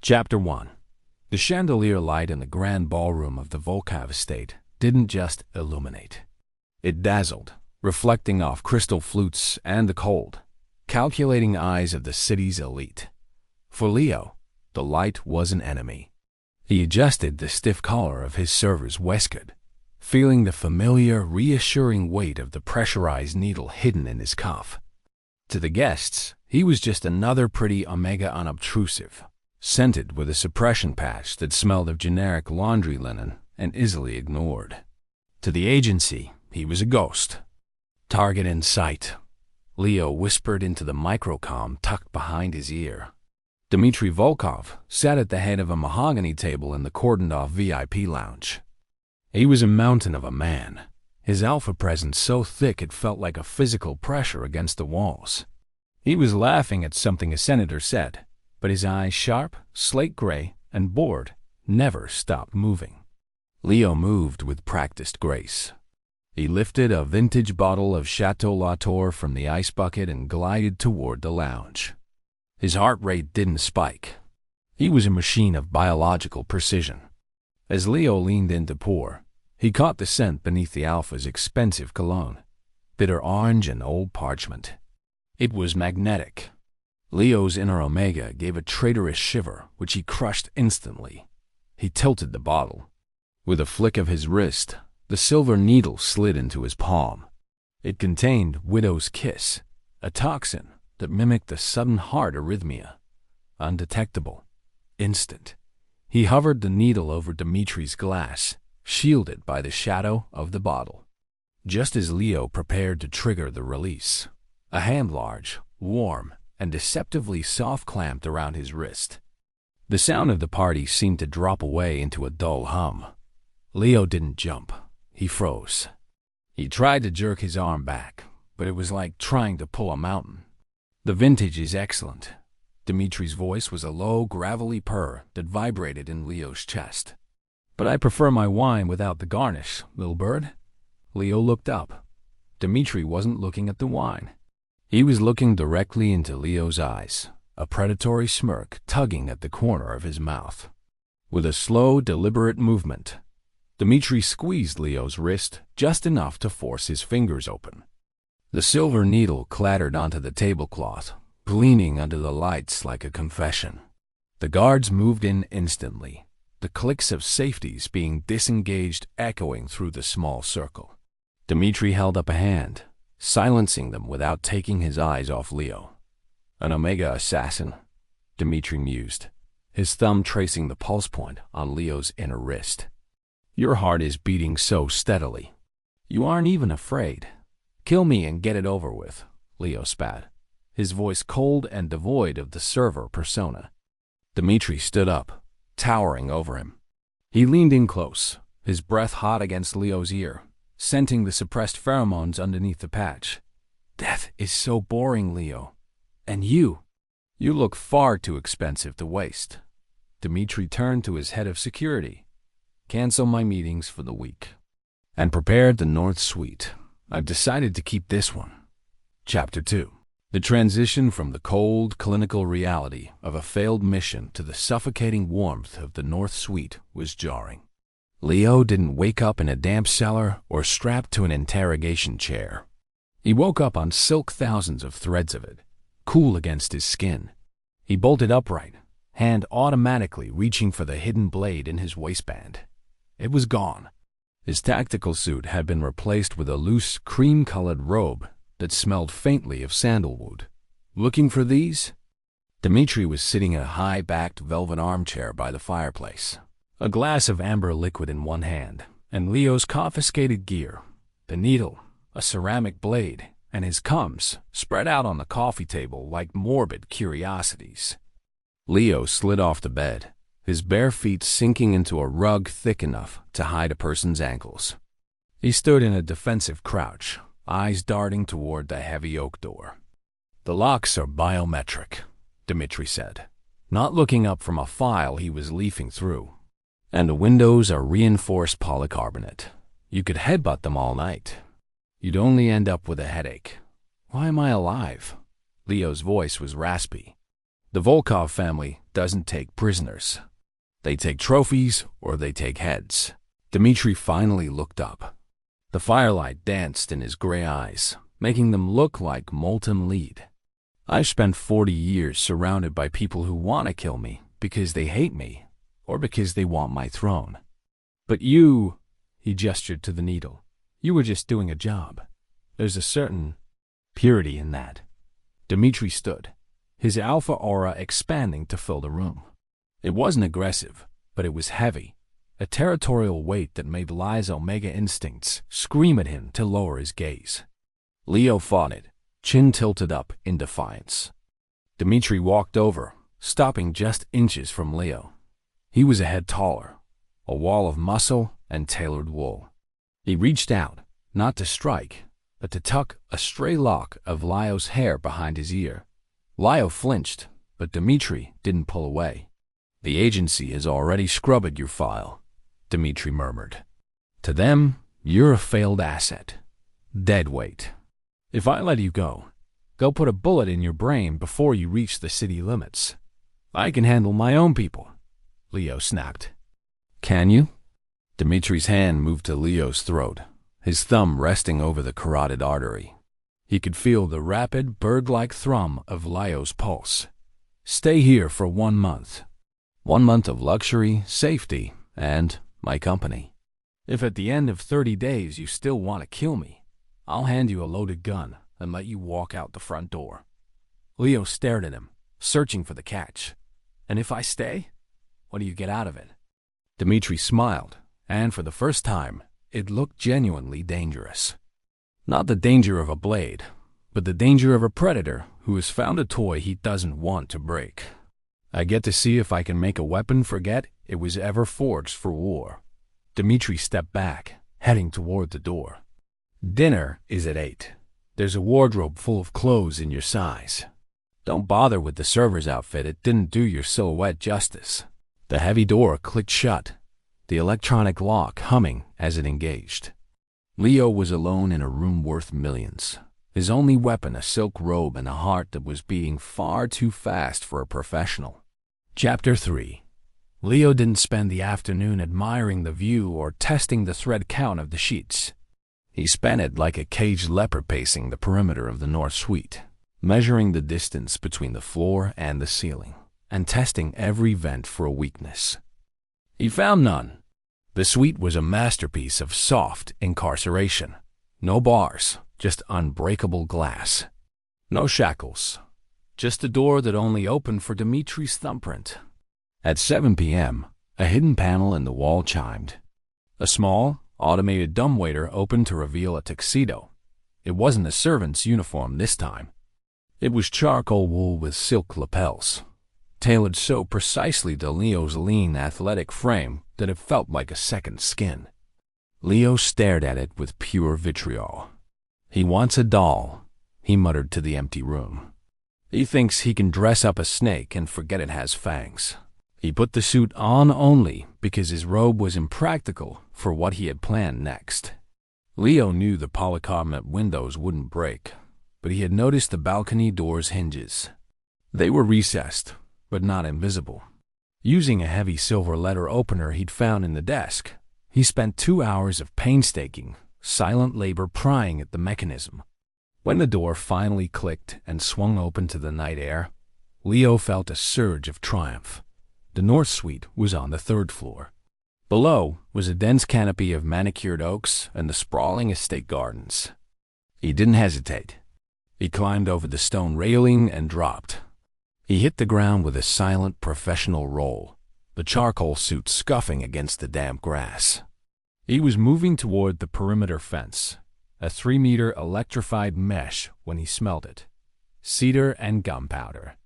Chapter 1. The chandelier light in the grand ballroom of the Volkov estate didn't just illuminate. It dazzled, reflecting off crystal flutes and the cold, calculating eyes of the city's elite. For Leo, the light was an enemy. He adjusted the stiff collar of his server's waistcoat, feeling the familiar, reassuring weight of the pressurized needle hidden in his cuff. To the guests, he was just another pretty Omega unobtrusive, scented with a suppression patch that smelled of generic laundry linen and easily ignored. To the agency, he was a ghost. Target in sight, Leo whispered into the microcom tucked behind his ear. Dimitri Volkov sat at the head of a mahogany table in the cordoned-off VIP lounge. He was a mountain of a man, his alpha presence so thick it felt like a physical pressure against the walls. He was laughing at something a senator said, but his eyes, sharp, slate gray, and bored, never stopped moving. Leo moved with practiced grace. He lifted a vintage bottle of Chateau Latour from the ice bucket and glided toward the lounge. His heart rate didn't spike. He was a machine of biological precision. As Leo leaned in to pour, he caught the scent beneath the Alpha's expensive cologne, bitter orange and old parchment. It was magnetic. Leo's inner Omega gave a traitorous shiver, which he crushed instantly. He tilted the bottle. With a flick of his wrist, the silver needle slid into his palm. It contained Widow's Kiss, a toxin that mimicked the sudden heart arrhythmia. Undetectable. Instant. He hovered the needle over Dimitri's glass, shielded by the shadow of the bottle. Just as Leo prepared to trigger the release, a hand large, warm, and deceptively soft clamped around his wrist. The sound of the party seemed to drop away into a dull hum. Leo didn't jump. He froze. He tried to jerk his arm back, but it was like trying to pull a mountain. The vintage is excellent. Dimitri's voice was a low, gravelly purr that vibrated in Leo's chest. But I prefer my wine without the garnish, little bird. Leo looked up. Dimitri wasn't looking at the wine. He was looking directly into Leo's eyes, a predatory smirk tugging at the corner of his mouth. With a slow, deliberate movement, Dimitri squeezed Leo's wrist just enough to force his fingers open. The silver needle clattered onto the tablecloth, gleaming under the lights like a confession. The guards moved in instantly, the clicks of safeties being disengaged echoing through the small circle. Dimitri held up a hand, silencing them without taking his eyes off Leo. An Omega assassin, Dimitri mused, his thumb tracing the pulse point on Leo's inner wrist. Your heart is beating so steadily. You aren't even afraid. Kill me and get it over with, Leo spat, his voice cold and devoid of the server persona. Dimitri stood up, towering over him. He leaned in close, his breath hot against Leo's ear, scenting the suppressed pheromones underneath the patch. Death is so boring, Leo. And you look far too expensive to waste. Dimitri turned to his head of security. Cancel my meetings for the week. And prepared the North Suite. I've decided to keep this one. Chapter 2. The transition from the cold, clinical reality of a failed mission to the suffocating warmth of the North Suite was jarring. Leo didn't wake up in a damp cellar or strapped to an interrogation chair. He woke up on silk thousands of threads of it, cool against his skin. He bolted upright, hand automatically reaching for the hidden blade in his waistband. It was gone. His tactical suit had been replaced with a loose, cream-colored robe that smelled faintly of sandalwood. Looking for these? Dimitri was sitting in a high-backed velvet armchair by the fireplace, a glass of amber liquid in one hand, and Leo's confiscated gear, the needle, a ceramic blade, and his cums spread out on the coffee table like morbid curiosities. Leo slid off the bed, his bare feet sinking into a rug thick enough to hide a person's ankles. He stood in a defensive crouch, eyes darting toward the heavy oak door. The locks are biometric, Dimitri said, not looking up from a file he was leafing through. And the windows are reinforced polycarbonate. You could headbutt them all night. You'd only end up with a headache. Why am I alive? Leo's voice was raspy. The Volkov family doesn't take prisoners. They take trophies or they take heads. Dimitri finally looked up. The firelight danced in his gray eyes, making them look like molten lead. I've spent 40 years surrounded by people who want to kill me because they hate me or because they want my throne. But you, he gestured to the needle, you were just doing a job. There's a certain purity in that. Dimitri stood, his alpha aura expanding to fill the room. It wasn't aggressive, but it was heavy, a territorial weight that made Li's omega instincts scream at him to lower his gaze. Leo fought it, chin tilted up in defiance. Dimitri walked over, stopping just inches from Leo. He was a head taller, a wall of muscle and tailored wool. He reached out, not to strike, but to tuck a stray lock of Leo's hair behind his ear. Leo flinched, but Dimitri didn't pull away. The agency has already scrubbed your file, Dimitri murmured. To them, you're a failed asset. Dead weight. If I let you go put a bullet in your brain before you reach the city limits. I can handle my own people, Leo snapped. Can you? Dimitri's hand moved to Leo's throat, his thumb resting over the carotid artery. He could feel the rapid, bird-like thrum of Leo's pulse. Stay here for 1 month. 1 month of luxury, safety, and my company. If at the end of 30 days you still want to kill me, I'll hand you a loaded gun and let you walk out the front door. Leo stared at him, searching for the catch. And if I stay, what do you get out of it? Dimitri smiled, and for the first time, it looked genuinely dangerous. Not the danger of a blade, but the danger of a predator who has found a toy he doesn't want to break. I get to see if I can make a weapon forget it was ever forged for war. Dimitri stepped back, heading toward the door. Dinner is at 8. There's a wardrobe full of clothes in your size. Don't bother with the server's outfit, it didn't do your silhouette justice. The heavy door clicked shut, the electronic lock humming as it engaged. Leo was alone in a room worth millions, his only weapon a silk robe and a heart that was beating far too fast for a professional. Chapter 3. Leo didn't spend the afternoon admiring the view or testing the thread count of the sheets. He spent it like a caged leopard pacing the perimeter of the North Suite, measuring the distance between the floor and the ceiling, and testing every vent for a weakness. He found none. The suite was a masterpiece of soft incarceration. No bars, just unbreakable glass. No shackles, just a door that only opened for Dimitri's thumbprint. At 7 p.m., a hidden panel in the wall chimed. A small, automated dumbwaiter opened to reveal a tuxedo. It wasn't a servant's uniform this time. It was charcoal wool with silk lapels, tailored so precisely to Leo's lean, athletic frame that it felt like a second skin. Leo stared at it with pure vitriol. He wants a doll, he muttered to the empty room. He thinks he can dress up a snake and forget it has fangs. He put the suit on only because his robe was impractical for what he had planned next. Leo knew the polycarbonate windows wouldn't break, but he had noticed the balcony door's hinges. They were recessed, but not invisible. Using a heavy silver letter opener he'd found in the desk, he spent 2 hours of painstaking, silent labor prying at the mechanism. When the door finally clicked and swung open to the night air, Leo felt a surge of triumph. The North Suite was on the 3rd floor. Below was a dense canopy of manicured oaks and the sprawling estate gardens. He didn't hesitate. He climbed over the stone railing and dropped. He hit the ground with a silent professional roll, the charcoal suit scuffing against the damp grass. He was moving toward the perimeter fence, a 3-meter electrified mesh when he smelled it. Cedar and Gunpowder.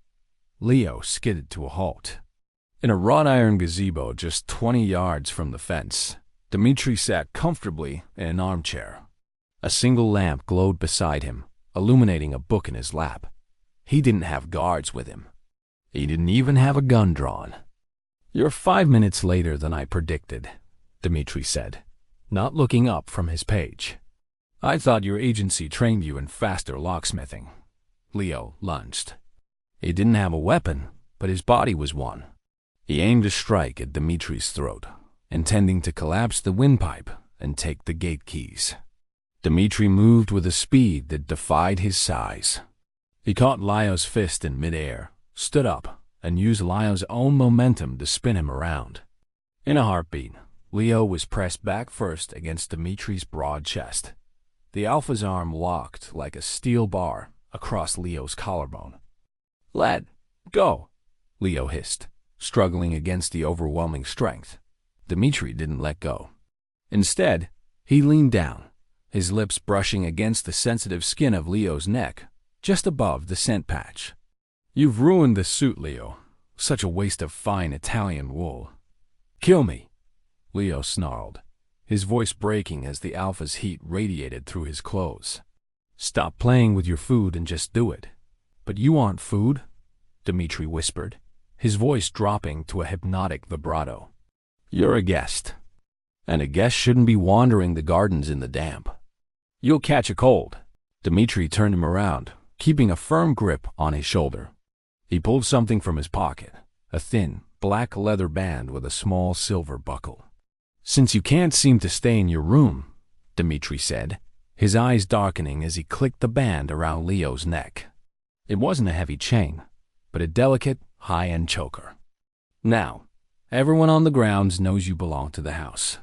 Leo skidded to a halt. In a wrought iron gazebo just 20 yards from the fence, Dimitri sat comfortably in an armchair. A single lamp glowed beside him, illuminating a book in his lap. He didn't have guards with him. He didn't even have a gun drawn. "You're 5 minutes later than I predicted," Dimitri said, not looking up from his page. "I thought your agency trained you in faster locksmithing." Leo lunged. He didn't have a weapon, but his body was one. He aimed a strike at Dimitri's throat, intending to collapse the windpipe and take the gate keys. Dimitri moved with a speed that defied his size. He caught Leo's fist in midair, stood up, and used Leo's own momentum to spin him around. In a heartbeat, Leo was pressed back first against Dimitri's broad chest. The Alpha's arm locked like a steel bar across Leo's collarbone. "Let go," Leo hissed, struggling against the overwhelming strength. Dimitri didn't let go. Instead, he leaned down, his lips brushing against the sensitive skin of Leo's neck, just above the scent patch. "You've ruined this suit, Leo. Such a waste of fine Italian wool." "Kill me," Leo snarled, his voice breaking as the Alpha's heat radiated through his clothes. "Stop playing with your food and just do it." "But you want food?" Dimitri whispered, his voice dropping to a hypnotic vibrato. "You're a guest, and a guest shouldn't be wandering the gardens in the damp. You'll catch a cold." Dimitri turned him around, keeping a firm grip on his shoulder. He pulled something from his pocket, a thin, black leather band with a small silver buckle. "Since you can't seem to stay in your room," Dimitri said, his eyes darkening as he clicked the band around Leo's neck. It wasn't a heavy chain, but a delicate, high-end choker. "Now, everyone on the grounds knows you belong to the house.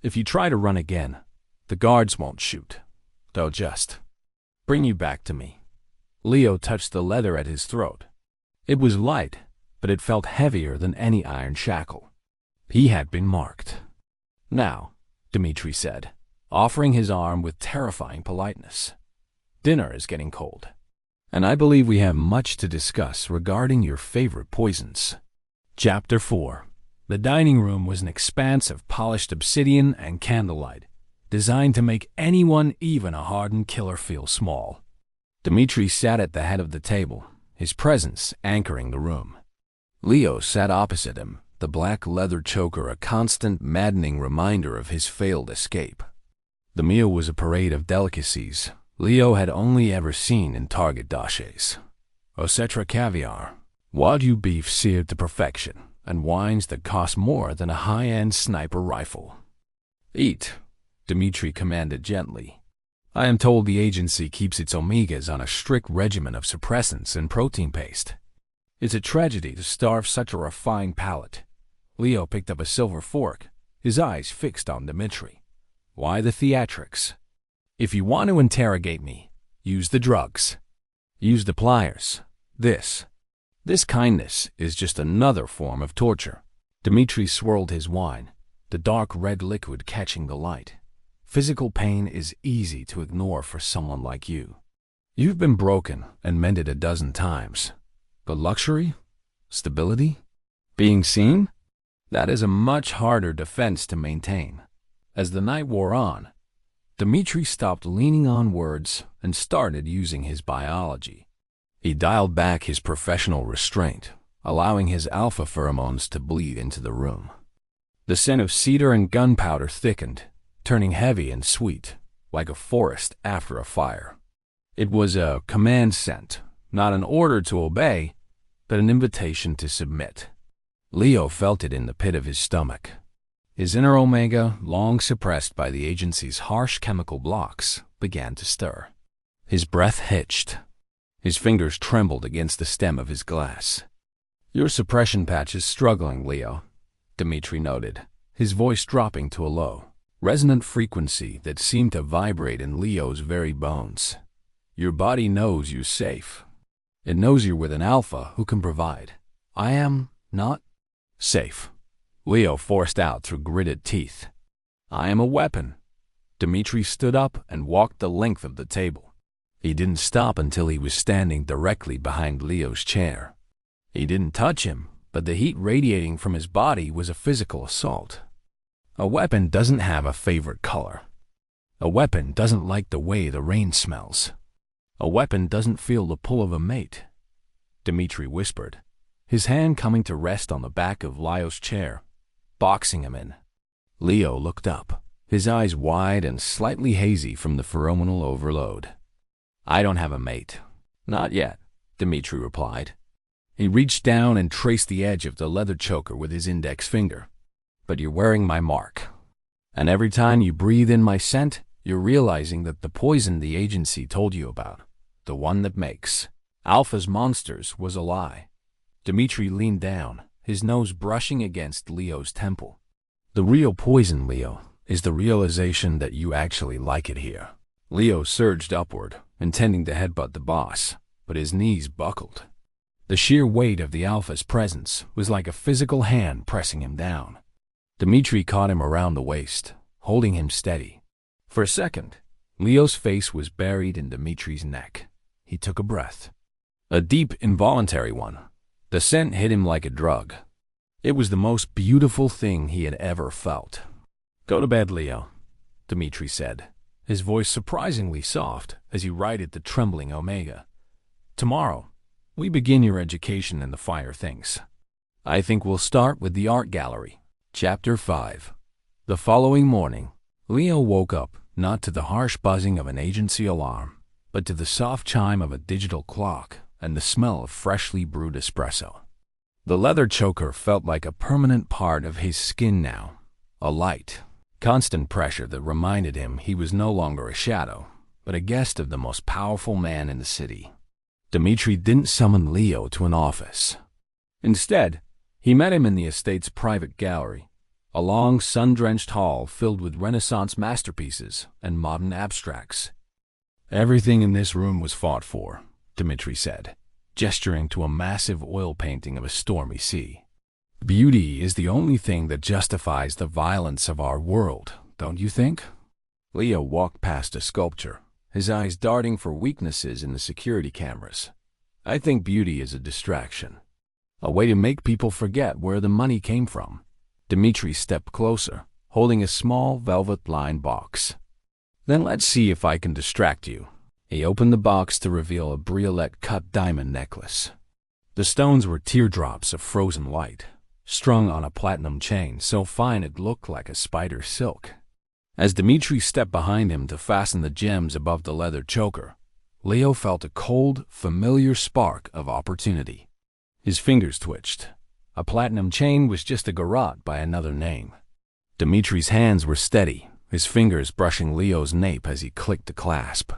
If you try to run again, the guards won't shoot. They'll just bring you back to me." Leo touched the leather at his throat. It was light, but it felt heavier than any iron shackle. He had been marked. "Now," Dimitri said, offering his arm with terrifying politeness, "dinner is getting cold, and I believe we have much to discuss regarding your favorite poisons." Chapter 4. The dining room was an expanse of polished obsidian and candlelight, designed to make anyone, even a hardened killer, feel small. Dimitri sat at the head of the table, his presence anchoring the room. Leo sat opposite him, the black leather choker a constant, maddening reminder of his failed escape. The meal was a parade of delicacies Leo had only ever seen in Target dossiers. Osetra caviar, Wagyu beef seared to perfection, and wines that cost more than a high-end sniper rifle. "Eat," Dimitri commanded gently. "I am told the agency keeps its omegas on a strict regimen of suppressants and protein paste. It's a tragedy to starve such a refined palate." Leo picked up a silver fork, his eyes fixed on Dimitri. "Why the theatrics? If you want to interrogate me, use the drugs. Use the pliers. This kindness is just another form of torture." Dimitri swirled his wine, the dark red liquid catching the light. "Physical pain is easy to ignore for someone like you. You've been broken and mended a dozen times. But luxury? Stability? Being seen? That is a much harder defense to maintain." As the night wore on, Dimitri stopped leaning on words and started using his biology. He dialed back his professional restraint, allowing his alpha pheromones to bleed into the room. The scent of cedar and gunpowder thickened, turning heavy and sweet, like a forest after a fire. It was a command scent, not an order to obey, but an invitation to submit. Leo felt it in the pit of his stomach. His inner omega, long suppressed by the agency's harsh chemical blocks, began to stir. His breath hitched. His fingers trembled against the stem of his glass. "Your suppression patch is struggling, Leo," Dimitri noted, his voice dropping to a low, resonant frequency that seemed to vibrate in Leo's very bones. "Your body knows you're safe. It knows you're with an alpha who can provide. I am not safe," Leo forced out through gritted teeth. "I am a weapon." Dimitri stood up and walked the length of the table. He didn't stop until he was standing directly behind Leo's chair. He didn't touch him, but the heat radiating from his body was a physical assault. A weapon doesn't have a favorite color. A weapon doesn't like the way the rain smells. A weapon doesn't feel the pull of a mate, Dimitri whispered, his hand coming to rest on the back of Leo's chair, boxing him in. Leo looked up, his eyes wide and slightly hazy from the pheromonal overload. "I don't have a mate. Not yet," Dimitri replied. He reached down and traced the edge of the leather choker with his index finger. "But you're wearing my mark. And every time you breathe in my scent, you're realizing that the poison the agency told you about, the one that makes Alpha's monsters, was a lie." Dimitri leaned down, his nose brushing against Leo's temple. "The real poison, Leo, is the realization that you actually like it here." Leo surged upward, intending to headbutt the boss, but his knees buckled. The sheer weight of the Alpha's presence was like a physical hand pressing him down. Dimitri caught him around the waist, holding him steady. For a second, Leo's face was buried in Dimitri's neck. He took a breath. A deep, involuntary one. The scent hit him like a drug. It was the most beautiful thing he had ever felt. "Go to bed, Leo," Dimitri said, his voice surprisingly soft as he righted the trembling Omega. "Tomorrow, we begin your education in the fire things. I think we'll start with the art gallery." Chapter 5. The following morning, Leo woke up not to the harsh buzzing of an agency alarm, but to the soft chime of a digital clock and the smell of freshly brewed espresso. The leather choker felt like a permanent part of his skin now, a light, constant pressure that reminded him he was no longer a shadow, but a guest of the most powerful man in the city. Dimitri didn't summon Leo to an office. Instead, he met him in the estate's private gallery, a long, sun-drenched hall filled with Renaissance masterpieces and modern abstracts. "Everything in this room was fought for," Dimitri said, gesturing to a massive oil painting of a stormy sea. "Beauty is the only thing that justifies the violence of our world, don't you think?" Leo walked past a sculpture, his eyes darting for weaknesses in the security cameras. "I think beauty is a distraction, a way to make people forget where the money came from." Dimitri stepped closer, holding a small velvet-lined box. "Then let's see if I can distract you." He opened the box to reveal a briolet-cut diamond necklace. The stones were teardrops of frozen light, strung on a platinum chain so fine it looked like a spider's silk. As Dimitri stepped behind him to fasten the gems above the leather choker, Leo felt a cold, familiar spark of opportunity. His fingers twitched. A platinum chain was just a garrote by another name. Dimitri's hands were steady, his fingers brushing Leo's nape as he clicked the clasp.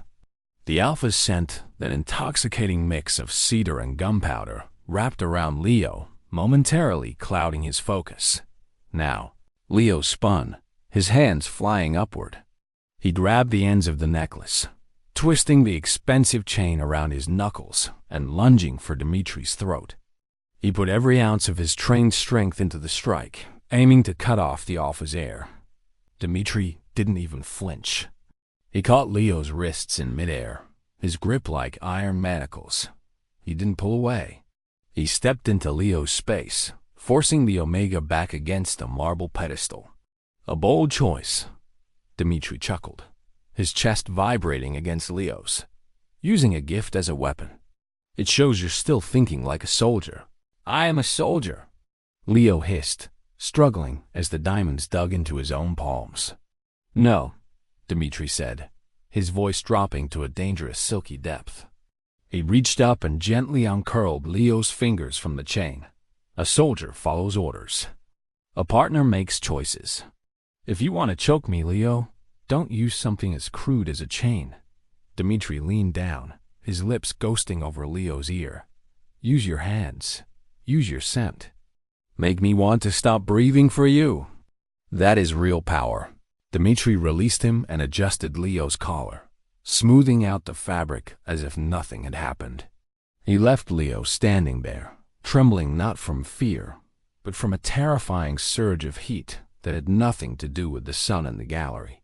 The Alpha's scent, that intoxicating mix of cedar and gunpowder, wrapped around Leo, momentarily clouding his focus. Now, Leo spun, his hands flying upward. He grabbed the ends of the necklace, twisting the expensive chain around his knuckles and lunging for Dimitri's throat. He put every ounce of his trained strength into the strike, aiming to cut off the Alpha's air. Dimitri didn't even flinch. He caught Leo's wrists in midair, his grip like iron manacles. He didn't pull away. He stepped into Leo's space, forcing the Omega back against a marble pedestal. "A bold choice," Dimitri chuckled, his chest vibrating against Leo's. "Using a gift as a weapon. It shows you're still thinking like a soldier." "I am a soldier," Leo hissed, struggling as the diamonds dug into his own palms. "No," Dimitri said, his voice dropping to a dangerous silky depth. He reached up and gently uncurled Leo's fingers from the chain. "A soldier follows orders. A partner makes choices. If you want to choke me, Leo, don't use something as crude as a chain." Dimitri leaned down, his lips ghosting over Leo's ear. "Use your hands. Use your scent. Make me want to stop breathing for you. That is real power." Dimitri released him and adjusted Leo's collar, smoothing out the fabric as if nothing had happened. He left Leo standing there, trembling not from fear, but from a terrifying surge of heat that had nothing to do with the sun in the gallery.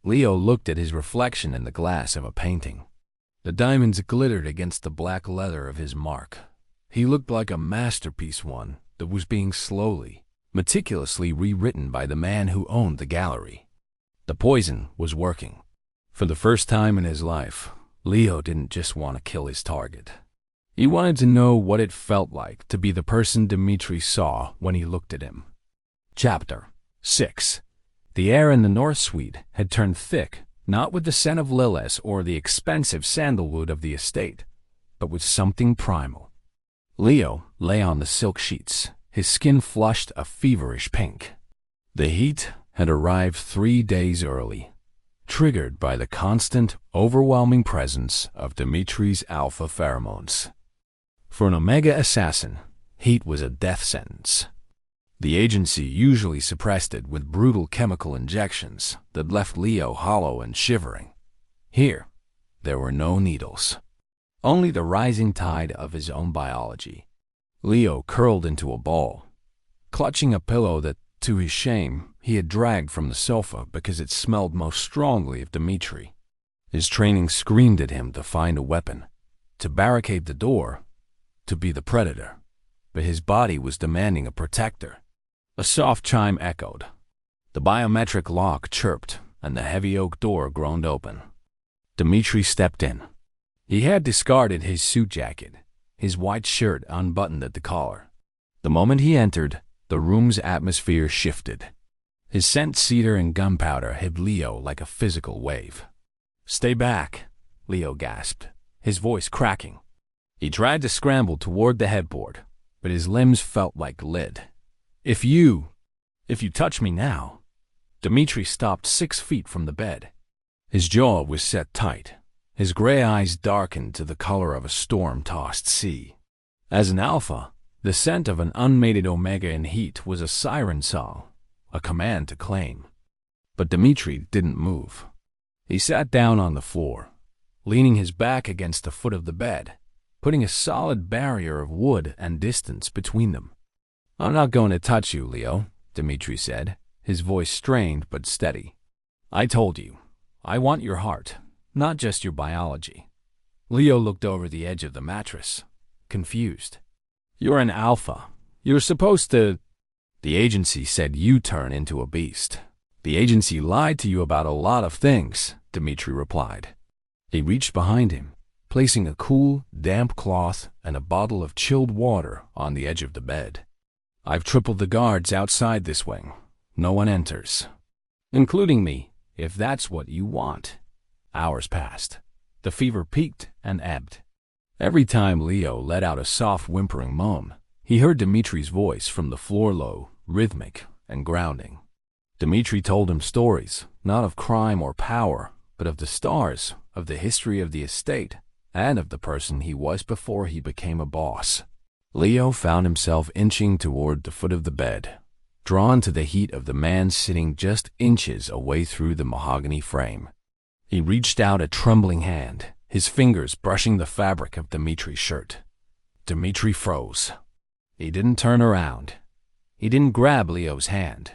Leo looked at his reflection in the glass of a painting. The diamonds glittered against the black leather of his mark. He looked like a masterpiece, one that was being slowly, meticulously rewritten by the man who owned the gallery. The poison was working. For the first time in his life, Leo didn't just want to kill his target. He wanted to know what it felt like to be the person Dimitri saw when he looked at him. Chapter 6. The air in the North Suite had turned thick, not with the scent of lilas or the expensive sandalwood of the estate, but with something primal. Leo lay on the silk sheets, his skin flushed a feverish pink. The heat had arrived 3 days early, triggered by the constant, overwhelming presence of Dimitri's alpha pheromones. For an Omega assassin, heat was a death sentence. The agency usually suppressed it with brutal chemical injections that left Leo hollow and shivering. Here, there were no needles, only the rising tide of his own biology. Leo curled into a ball, clutching a pillow that, to his shame, he had dragged from the sofa because it smelled most strongly of Dimitri. His training screamed at him to find a weapon, to barricade the door, to be the predator. But his body was demanding a protector. A soft chime echoed. The biometric lock chirped, and the heavy oak door groaned open. Dimitri stepped in. He had discarded his suit jacket, his white shirt unbuttoned at the collar. The moment he entered, the room's atmosphere shifted. His scent Cedar and Gunpowder hit Leo like a physical wave. "Stay back," Leo gasped, his voice cracking. He tried to scramble toward the headboard, but his limbs felt like lead. If you touch me now." Dimitri stopped 6 feet from the bed. His jaw was set tight. His gray eyes darkened to the color of a storm-tossed sea. As an alpha, the scent of an unmated Omega in heat was a siren song, a command to claim. But Dimitri didn't move. He sat down on the floor, leaning his back against the foot of the bed, putting a solid barrier of wood and distance between them. "I'm not going to touch you, Leo," Dimitri said, his voice strained but steady. "I told you, I want your heart, not just your biology." Leo looked over the edge of the mattress, confused. "You're an alpha. You're supposed to—" "The agency said you turn into a beast. The agency lied to you about a lot of things," Dimitri replied. He reached behind him, placing a cool, damp cloth and a bottle of chilled water on the edge of the bed. "I've tripled the guards outside this wing. No one enters. Including me, if that's what you want." Hours passed. The fever peaked and ebbed. Every time Leo let out a soft whimpering moan, he heard Dimitri's voice from the floor low, rhythmic, and grounding. Dimitri told him stories, not of crime or power, but of the stars, of the history of the estate, and of the person he was before he became a boss. Leo found himself inching toward the foot of the bed, drawn to the heat of the man sitting just inches away through the mahogany frame. He reached out a trembling hand, his fingers brushing the fabric of Dimitri's shirt. Dimitri froze. He didn't turn around. He didn't grab Leo's hand.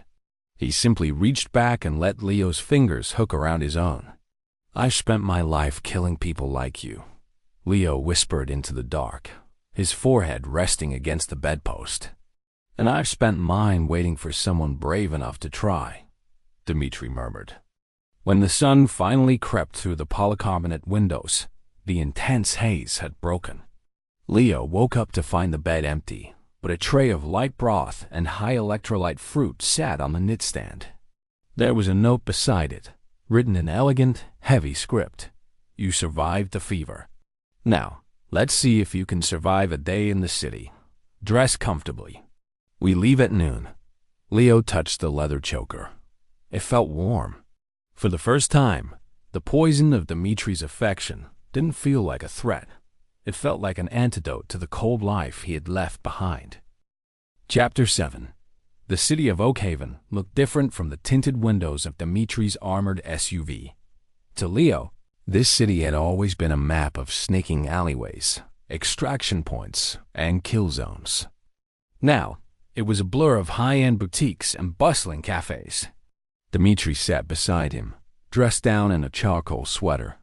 He simply reached back and let Leo's fingers hook around his own. "I've spent my life killing people like you," Leo whispered into the dark, his forehead resting against the bedpost. "And I've spent mine waiting for someone brave enough to try," Dimitri murmured. When the sun finally crept through the polycarbonate windows, the intense haze had broken. Leo woke up to find the bed empty, but a tray of light broth and high electrolyte fruit sat on the nightstand. There was a note beside it, written in elegant, heavy script. "You survived the fever. Now, let's see if you can survive a day in the city. Dress comfortably. We leave at noon." Leo touched the leather choker. It felt warm. For the first time, the poison of Dimitri's affection didn't feel like a threat. It felt like an antidote to the cold life he had left behind. Chapter 7. The city of Oakhaven looked different from the tinted windows of Dimitri's armored SUV. To Leo, this city had always been a map of snaking alleyways, extraction points, and kill zones. Now, it was a blur of high-end boutiques and bustling cafes. Dimitri sat beside him, dressed down in a charcoal sweater,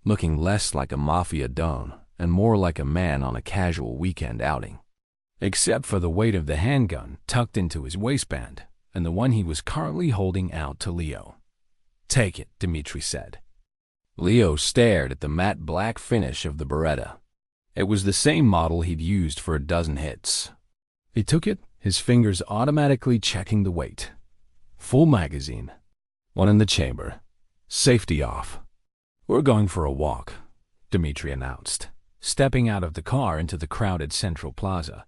looking less like a mafia don and more like a man on a casual weekend outing. Except for the weight of the handgun tucked into his waistband and the one he was currently holding out to Leo. "Take it," Dimitri said. Leo stared at the matte black finish of the Beretta. It was the same model he'd used for a dozen hits. He took it, his fingers automatically checking the weight. Full magazine. One in the chamber. Safety off. "We're going for a walk," Dimitri announced, stepping out of the car into the crowded central plaza.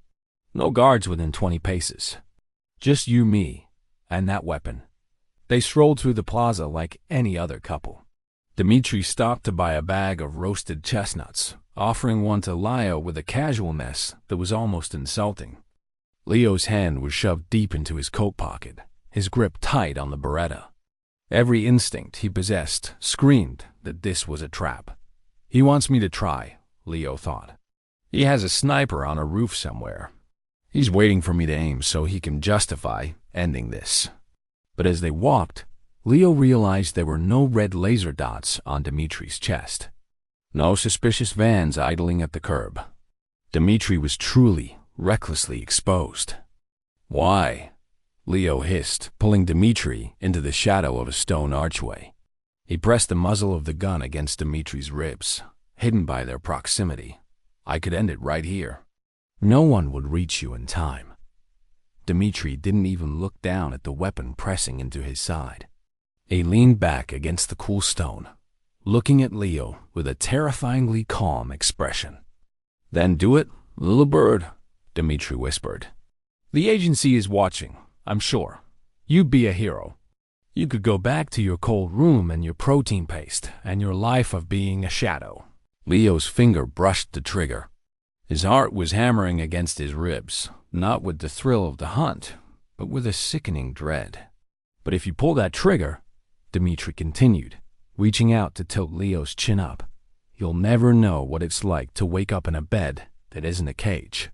No guards within 20 paces. Just you, me, and that weapon. They strolled through the plaza like any other couple. Dimitri stopped to buy a bag of roasted chestnuts, offering one to Leo with a casualness that was almost insulting. Leo's hand was shoved deep into his coat pocket, his grip tight on the Beretta. Every instinct he possessed screamed that this was a trap. He wants me to try, Leo thought. He has a sniper on a roof somewhere. He's waiting for me to aim so he can justify ending this. But as they walked, Leo realized there were no red laser dots on Dimitri's chest. No suspicious vans idling at the curb. Dimitri was truly, recklessly exposed. Why? Leo hissed, pulling Dimitri into the shadow of a stone archway. He pressed the muzzle of the gun against Dimitri's ribs, hidden by their proximity. I could end it right here. No one would reach you in time. Dimitri didn't even look down at the weapon pressing into his side. He leaned back against the cool stone, looking at Leo with a terrifyingly calm expression. Then do it, little bird, Dimitri whispered. The agency is watching, I'm sure. You'd be a hero. You could go back to your cold room and your protein paste and your life of being a shadow. Leo's finger brushed the trigger. His heart was hammering against his ribs, not with the thrill of the hunt, but with a sickening dread. But if you pull that trigger, Dimitri continued, reaching out to tilt Leo's chin up, you'll never know what it's like to wake up in a bed that isn't a cage.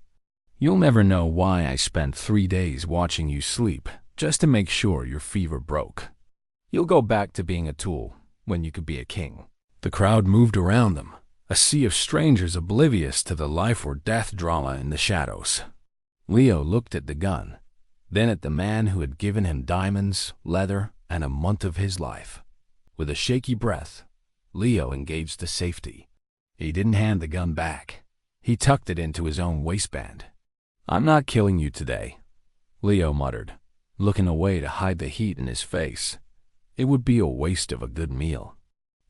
You'll never know why I spent 3 days watching you sleep just to make sure your fever broke. You'll go back to being a tool when you could be a king. The crowd moved around them, a sea of strangers oblivious to the life or death drama in the shadows. Leo looked at the gun, then at the man who had given him diamonds, leather, and a month of his life. With a shaky breath, Leo engaged the safety. He didn't hand the gun back. He tucked it into his own waistband. I'm not killing you today, Leo muttered, looking away to hide the heat in his face. It would be a waste of a good meal.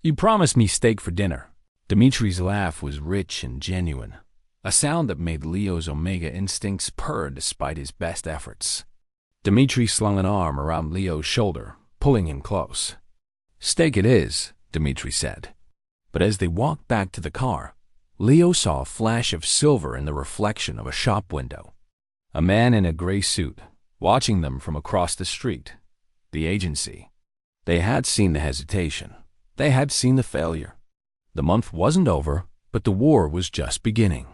You promised me steak for dinner. Dimitri's laugh was rich and genuine, a sound that made Leo's Omega instincts purr despite his best efforts. Dimitri slung an arm around Leo's shoulder, pulling him close. Steak it is, Dimitri said. But as they walked back to the car, Leo saw a flash of silver in the reflection of a shop window. A man in a gray suit, watching them from across the street. The agency. They had seen the hesitation. They had seen the failure. The month wasn't over, but the war was just beginning.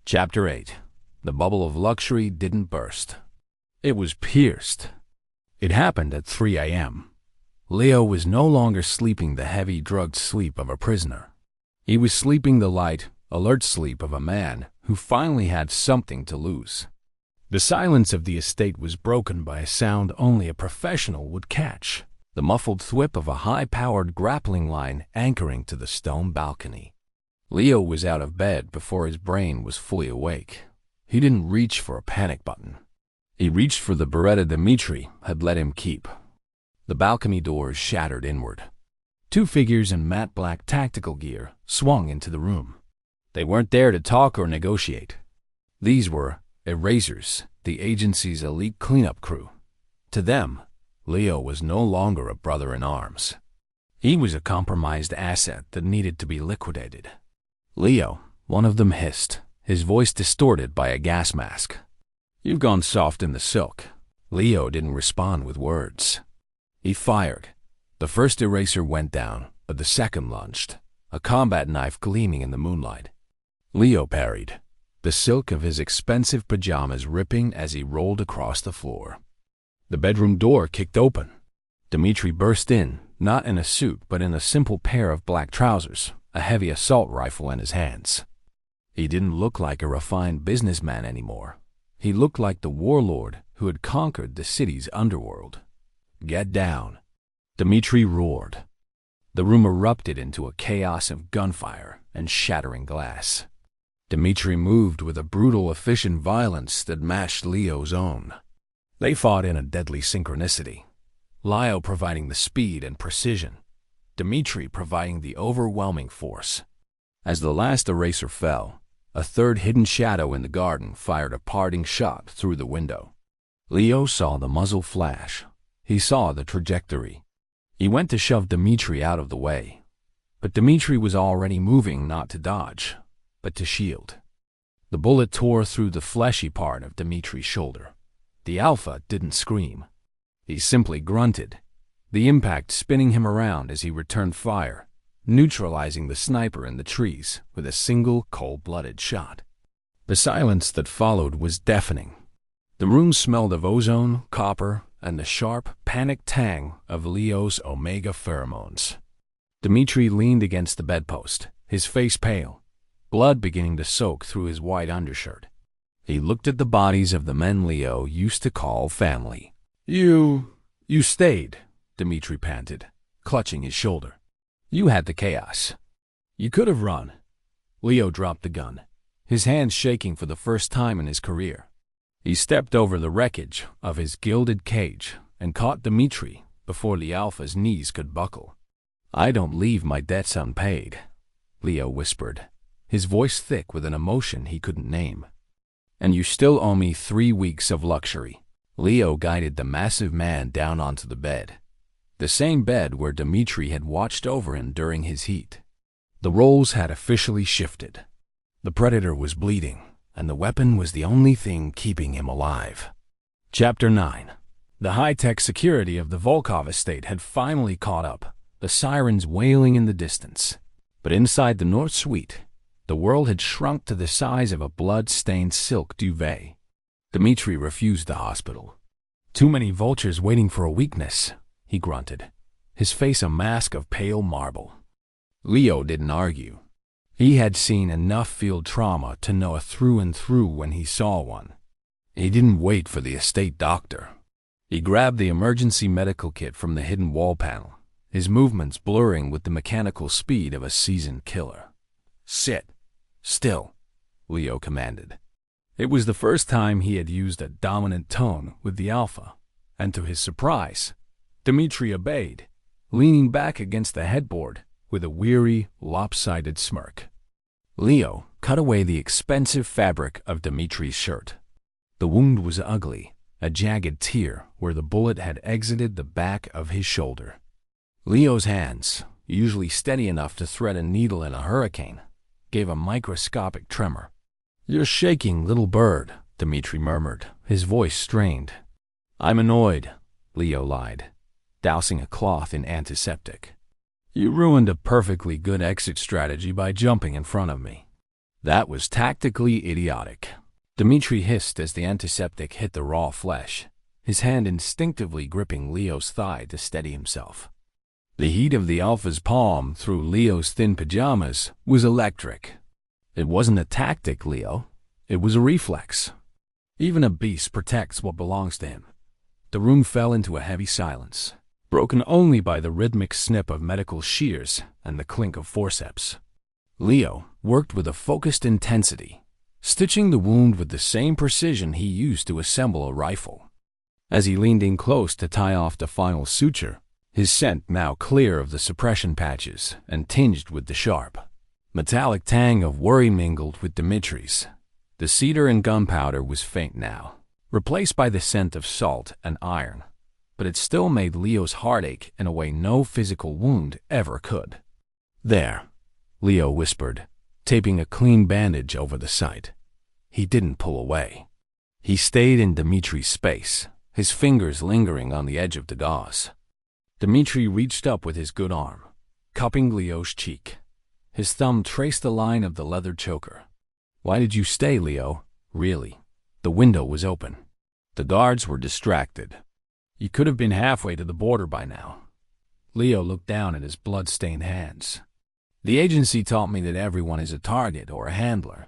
Chapter 8. The bubble of luxury didn't burst. It was pierced. It happened at 3 a.m. Leo was no longer sleeping the heavy drugged sleep of a prisoner. He was sleeping the light, alert sleep of a man who finally had something to lose. The silence of the estate was broken by a sound only a professional would catch. The muffled thwip of a high-powered grappling line anchoring to the stone balcony. Leo was out of bed before his brain was fully awake. He didn't reach for a panic button. He reached for the Beretta Dimitri had let him keep. The balcony doors shattered inward. 2 figures in matte black tactical gear swung into the room. They weren't there to talk or negotiate. These were Erasers, the agency's elite cleanup crew. To them, Leo was no longer a brother in arms. He was a compromised asset that needed to be liquidated. Leo, one of them hissed, his voice distorted by a gas mask. You've gone soft in the silk. Leo didn't respond with words. He fired. The first eraser went down, but the second lunged, a combat knife gleaming in the moonlight. Leo parried, the silk of his expensive pajamas ripping as he rolled across the floor. The bedroom door kicked open. Dimitri burst in, not in a suit but in a simple pair of black trousers, a heavy assault rifle in his hands. He didn't look like a refined businessman anymore. He looked like the warlord who had conquered the city's underworld. Get down, Dimitri roared. The room erupted into a chaos of gunfire and shattering glass. Dimitri moved with a brutal, efficient violence that matched Leo's own. They fought in a deadly synchronicity, Leo providing the speed and precision, Dimitri providing the overwhelming force. As the last eraser fell, a third hidden shadow in the garden fired a parting shot through the window. Leo saw the muzzle flash. He saw the trajectory. He went to shove Dimitri out of the way. But Dimitri was already moving not to dodge, but to shield. The bullet tore through the fleshy part of Dimitri's shoulder. The Alpha didn't scream. He simply grunted, the impact spinning him around as he returned fire, neutralizing the sniper in the trees with a single cold-blooded shot. The silence that followed was deafening. The room smelled of ozone, copper, and the sharp, panicked tang of Leo's omega pheromones. Dimitri leaned against the bedpost, his face pale, blood beginning to soak through his white undershirt. He looked at the bodies of the men Leo used to call family. You stayed, Dimitri panted, clutching his shoulder. You had the chaos. You could have run. Leo dropped the gun, his hands shaking for the first time in his career. He stepped over the wreckage of his gilded cage and caught Dimitri before the Alpha's knees could buckle. I don't leave my debts unpaid, Leo whispered, his voice thick with an emotion he couldn't name. And you still owe me 3 weeks of luxury. Leo guided the massive man down onto the bed, the same bed where Dimitri had watched over him during his heat. The roles had officially shifted. The predator was bleeding, and the weapon was the only thing keeping him alive. Chapter 9. The high-tech security of the Volkov estate had finally caught up, the sirens wailing in the distance. But inside the North Suite, the world had shrunk to the size of a blood-stained silk duvet. Dimitri refused the hospital. Too many vultures waiting for a weakness, he grunted, his face a mask of pale marble. Leo didn't argue. He had seen enough field trauma to know a through and through when he saw one. He didn't wait for the estate doctor. He grabbed the emergency medical kit from the hidden wall panel, his movements blurring with the mechanical speed of a seasoned killer. Sit. Still, Leo commanded. It was the first time he had used a dominant tone with the Alpha, and to his surprise, Dimitri obeyed, leaning back against the headboard with a weary, lopsided smirk. Leo cut away the expensive fabric of Dimitri's shirt. The wound was ugly, a jagged tear where the bullet had exited the back of his shoulder. Leo's hands, usually steady enough to thread a needle in a hurricane, gave a microscopic tremor. You're shaking, little bird, Dimitri murmured, his voice strained. I'm annoyed, Leo lied, dousing a cloth in antiseptic. You ruined a perfectly good exit strategy by jumping in front of me. That was tactically idiotic. Dimitri hissed as the antiseptic hit the raw flesh, his hand instinctively gripping Leo's thigh to steady himself. The heat of the Alpha's palm through Leo's thin pajamas was electric. It wasn't a tactic, Leo. It was a reflex. Even a beast protects what belongs to him. The room fell into a heavy silence, broken only by the rhythmic snip of medical shears and the clink of forceps. Leo worked with a focused intensity, stitching the wound with the same precision he used to assemble a rifle. As he leaned in close to tie off the final suture, his scent now clear of the suppression patches and tinged with the sharp, metallic tang of worry mingled with Dimitri's. The cedar and gunpowder was faint now, replaced by the scent of salt and iron, but it still made Leo's heart ache in a way no physical wound ever could. There, Leo whispered, taping a clean bandage over the site. He didn't pull away. He stayed in Dimitri's space, his fingers lingering on the edge of the gauze. Dimitri reached up with his good arm, cupping Leo's cheek. His thumb traced the line of the leather choker. Why did you stay, Leo? Really? The window was open. The guards were distracted. You could have been halfway to the border by now. Leo looked down at his blood-stained hands. The agency taught me that everyone is a target or a handler.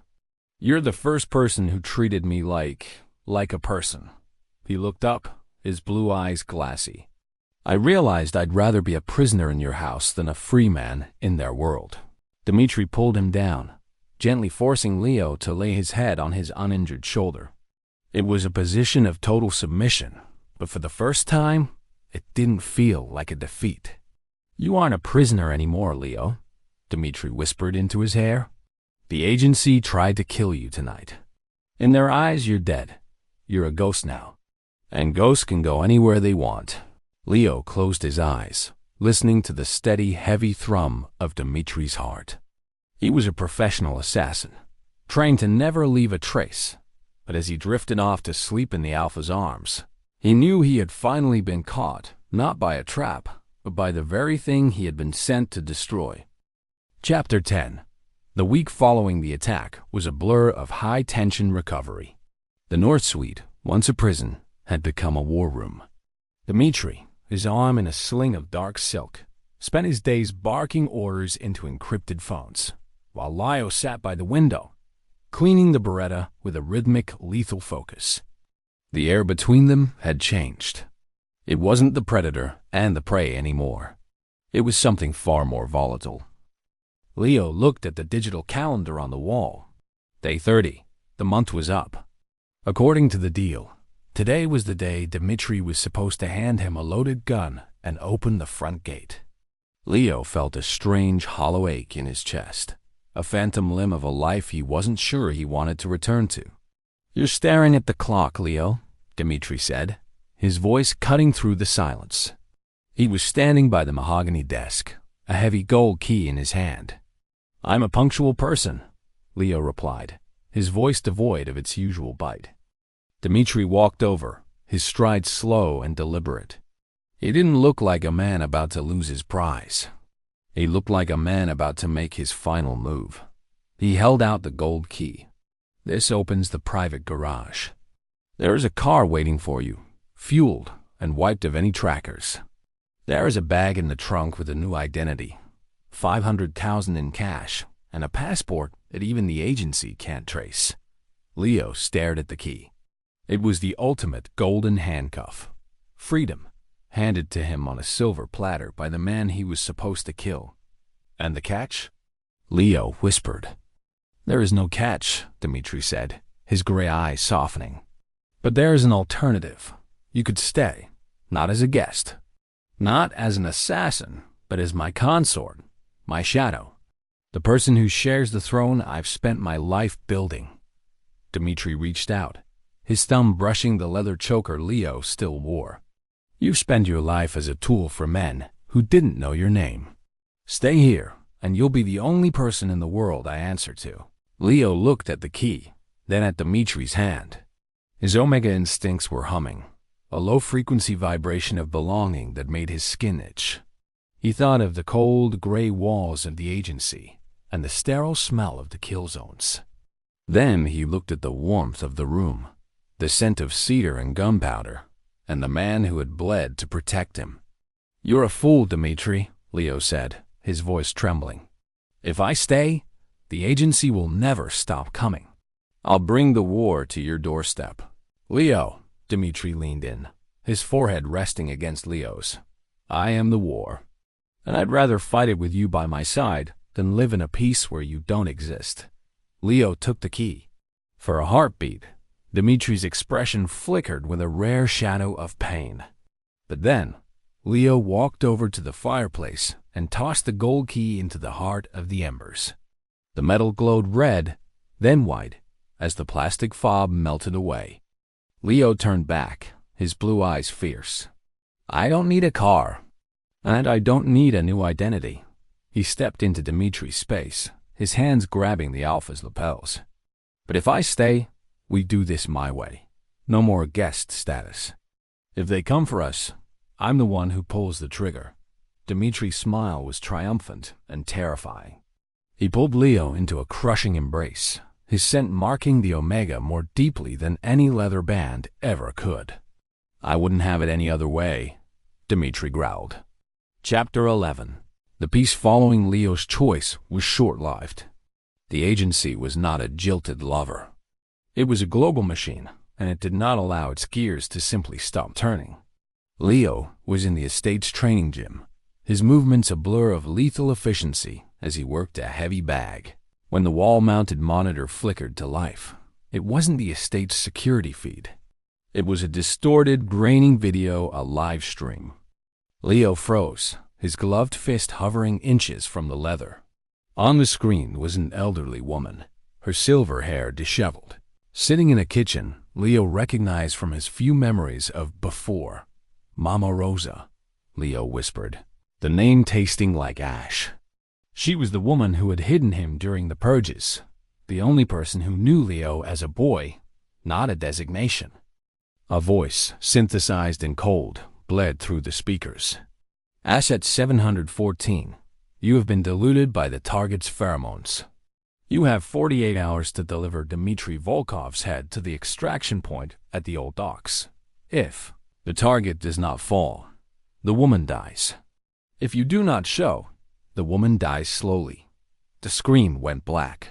You're the first person who treated me like a person. He looked up, his blue eyes glassy. I realized I'd rather be a prisoner in your house than a free man in their world. Dimitri pulled him down, gently forcing Leo to lay his head on his uninjured shoulder. It was a position of total submission, but for the first time, it didn't feel like a defeat. You aren't a prisoner anymore, Leo. Dimitri whispered into his hair. "The agency tried to kill you tonight. In their eyes, you're dead. You're a ghost now. And ghosts can go anywhere they want." Leo closed his eyes, listening to the steady, heavy thrum of Dimitri's heart. He was a professional assassin, trained to never leave a trace. But as he drifted off to sleep in the Alpha's arms, he knew he had finally been caught, not by a trap, but by the very thing he had been sent to destroy. Chapter 10. The week following the attack was a blur of high-tension recovery. The North Suite, once a prison, had become a war room. Dimitri, his arm in a sling of dark silk, spent his days barking orders into encrypted phones, while Leo sat by the window, cleaning the Beretta with a rhythmic, lethal focus. The air between them had changed. It wasn't the predator and the prey anymore. It was something far more volatile. Leo looked at the digital calendar on the wall. Day 30. The month was up. According to the deal, today was the day Dimitri was supposed to hand him a loaded gun and open the front gate. Leo felt a strange, hollow ache in his chest, a phantom limb of a life he wasn't sure he wanted to return to. "You're staring at the clock, Leo," Dimitri said, his voice cutting through the silence. He was standing by the mahogany desk, a heavy gold key in his hand. "I'm a punctual person," Leo replied, his voice devoid of its usual bite. Dimitri walked over, his stride slow and deliberate. He didn't look like a man about to lose his prize. He looked like a man about to make his final move. He held out the gold key. "This opens the private garage. There is a car waiting for you, fueled and wiped of any trackers. There is a bag in the trunk with a new identity, 500,000 in cash, and a passport that even the agency can't trace." Leo stared at the key. It was the ultimate golden handcuff. Freedom, handed to him on a silver platter by the man he was supposed to kill. "And the catch?" Leo whispered. "There is no catch," Dimitri said, his gray eyes softening. "But there is an alternative. You could stay, not as a guest, not as an assassin, but as my consort, my shadow, the person who shares the throne I've spent my life building." Dimitri reached out, his thumb brushing the leather choker Leo still wore. "You've spent your life as a tool for men who didn't know your name. Stay here, and you'll be the only person in the world I answer to." Leo looked at the key, then at Dimitri's hand. His Omega instincts were humming, a low-frequency vibration of belonging that made his skin itch. He thought of the cold, gray walls of the agency and the sterile smell of the kill zones. Then he looked at the warmth of the room, the scent of cedar and gunpowder, and the man who had bled to protect him. "You're a fool, Dimitri," Leo said, his voice trembling. "If I stay, the agency will never stop coming. I'll bring the war to your doorstep." "Leo," Dimitri leaned in, his forehead resting against Leo's. "I am the war, and I'd rather fight it with you by my side than live in a peace where you don't exist." Leo took the key. For a heartbeat, Dimitri's expression flickered with a rare shadow of pain. But then, Leo walked over to the fireplace and tossed the gold key into the heart of the embers. The metal glowed red, then white, as the plastic fob melted away. Leo turned back, his blue eyes fierce. "I don't need a car, and I don't need a new identity." He stepped into Dimitri's space, his hands grabbing the Alpha's lapels. "But if I stay, we do this my way. No more guest status. If they come for us, I'm the one who pulls the trigger." Dimitri's smile was triumphant and terrifying. He pulled Leo into a crushing embrace, his scent marking the Omega more deeply than any leather band ever could. "I wouldn't have it any other way," Dimitri growled. Chapter 11. The peace following Leo's choice was short-lived. The agency was not a jilted lover. It was a global machine, and it did not allow its gears to simply stop turning. Leo was in the estate's training gym, his movements a blur of lethal efficiency as he worked a heavy bag. When the wall-mounted monitor flickered to life, it wasn't the estate's security feed. It was a distorted, graining video, a live stream. Leo froze, his gloved fist hovering inches from the leather. On the screen was an elderly woman, her silver hair disheveled. Sitting in a kitchen, Leo recognized from his few memories of before. Mama Rosa, Leo whispered, the name tasting like ash. She was the woman who had hidden him during the purges, the only person who knew Leo as a boy, not a designation. A voice, synthesized and cold, bled through the speakers. Asset 714, you have been diluted by the target's pheromones. You have 48 hours to deliver Dimitri Volkov's head to the extraction point at the old docks. If the target does not fall, the woman dies. If you do not show, the woman dies slowly. The screen went black.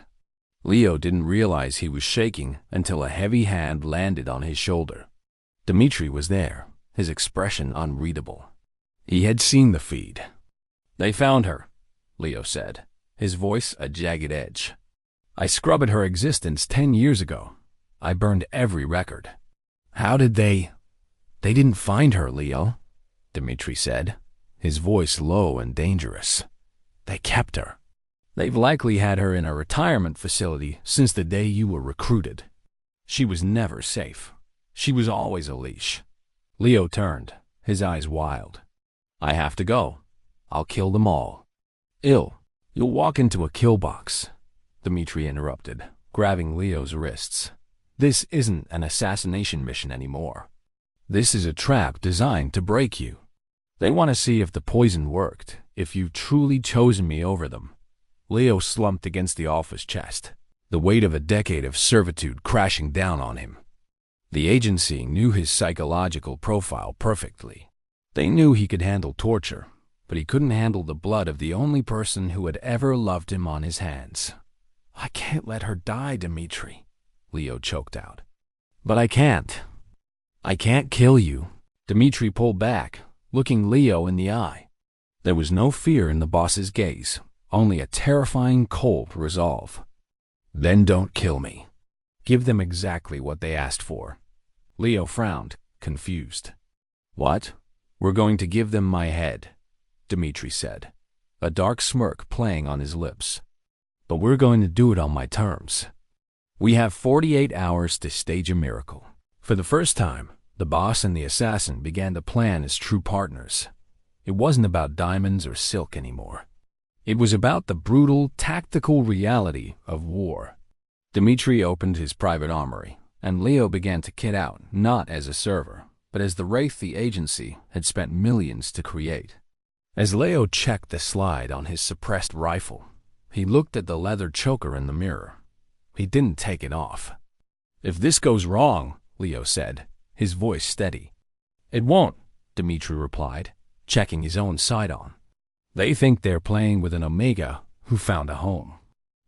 Leo didn't realize he was shaking until a heavy hand landed on his shoulder. Dimitri was there, his expression unreadable. He had seen the feed. They found her, Leo said, his voice a jagged edge. I scrubbed her existence 10 years ago. I burned every record. How did they didn't find her, Leo, Dimitri said, his voice low and dangerous. They kept her. They've likely had her in a retirement facility since the day you were recruited. She was never safe. She was always a leash. Leo turned, his eyes wild. I have to go. I'll kill them all. You'll walk into a kill box, Dimitri interrupted, grabbing Leo's wrists. This isn't an assassination mission anymore. This is a trap designed to break you. They want to see if the poison worked, if you've truly chosen me over them. Leo slumped against the office chest, the weight of a decade of servitude crashing down on him. The agency knew his psychological profile perfectly. They knew he could handle torture, but he couldn't handle the blood of the only person who had ever loved him on his hands. I can't let her die, Dimitri, Leo choked out. But I can't. I can't kill you. Dimitri pulled back, looking Leo in the eye. There was no fear in the boss's gaze, only a terrifying cold resolve. Then don't kill me. Give them exactly what they asked for. Leo frowned, confused. What? We're going to give them my head, Dimitri said, a dark smirk playing on his lips. But we're going to do it on my terms. We have 48 hours to stage a miracle. For the first time, the boss and the assassin began to plan as true partners. It wasn't about diamonds or silk anymore. It was about the brutal, tactical reality of war. Dimitri opened his private armory, and Leo began to kit out, not as a server, but as the wraith the agency had spent millions to create. As Leo checked the slide on his suppressed rifle, he looked at the leather choker in the mirror. He didn't take it off. If this goes wrong, Leo said, his voice steady. It won't, Dimitri replied, checking his own sight-on. They think they're playing with an Omega who found a home.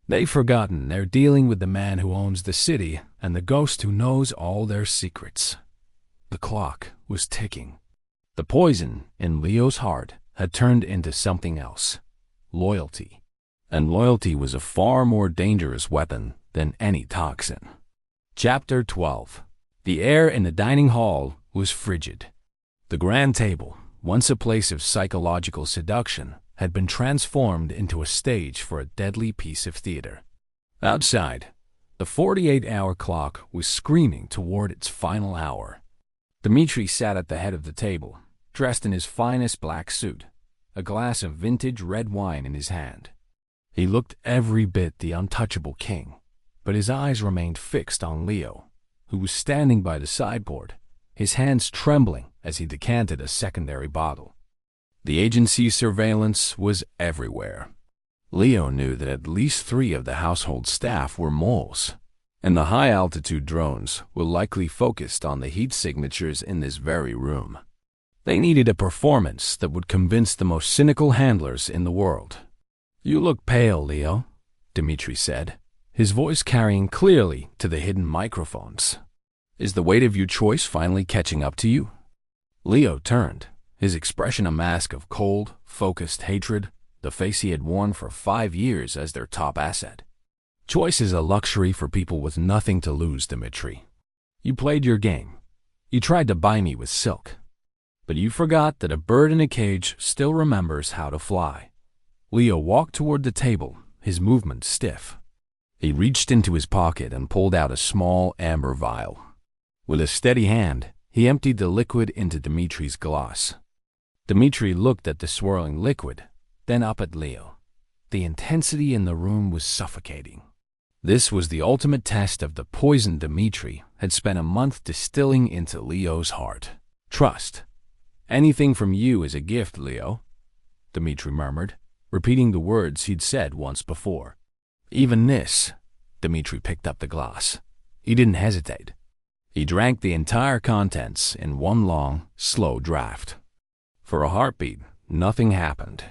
They've forgotten they're dealing with the man who owns the city and the ghost who knows all their secrets. The clock was ticking. The poison in Leo's heart had turned into something else, loyalty. And loyalty was a far more dangerous weapon than any toxin. Chapter 12. The air in the dining hall was frigid. The grand table, once a place of psychological seduction, had been transformed into a stage for a deadly piece of theater. Outside, the 48-hour clock was screaming toward its final hour. Dimitri sat at the head of the table, dressed in his finest black suit, a glass of vintage red wine in his hand. He looked every bit the untouchable king, but his eyes remained fixed on Leo, who was standing by the sideboard, his hands trembling as he decanted a secondary bottle. The agency's surveillance was everywhere. Leo knew that at least 3 of the household staff were moles, and the high-altitude drones were likely focused on the heat signatures in this very room. They needed a performance that would convince the most cynical handlers in the world. You look pale, Leo, Dimitri said, his voice carrying clearly to the hidden microphones. Is the weight of your choice finally catching up to you? Leo turned, his expression a mask of cold, focused hatred, the face he had worn for 5 years as their top asset. Choice is a luxury for people with nothing to lose, Dimitri. You played your game. You tried to buy me with silk. But you forgot that a bird in a cage still remembers how to fly. Leo walked toward the table, his movements stiff. He reached into his pocket and pulled out a small amber vial. With a steady hand, he emptied the liquid into Dimitri's glass. Dimitri looked at the swirling liquid, then up at Leo. The intensity in the room was suffocating. This was the ultimate test of the poison Dimitri had spent a month distilling into Leo's heart. Trust. Anything from you is a gift, Leo, Dimitri murmured, repeating the words he'd said once before. Even this. Dimitri picked up the glass. He didn't hesitate. He drank the entire contents in one long, slow draft. For a heartbeat, nothing happened.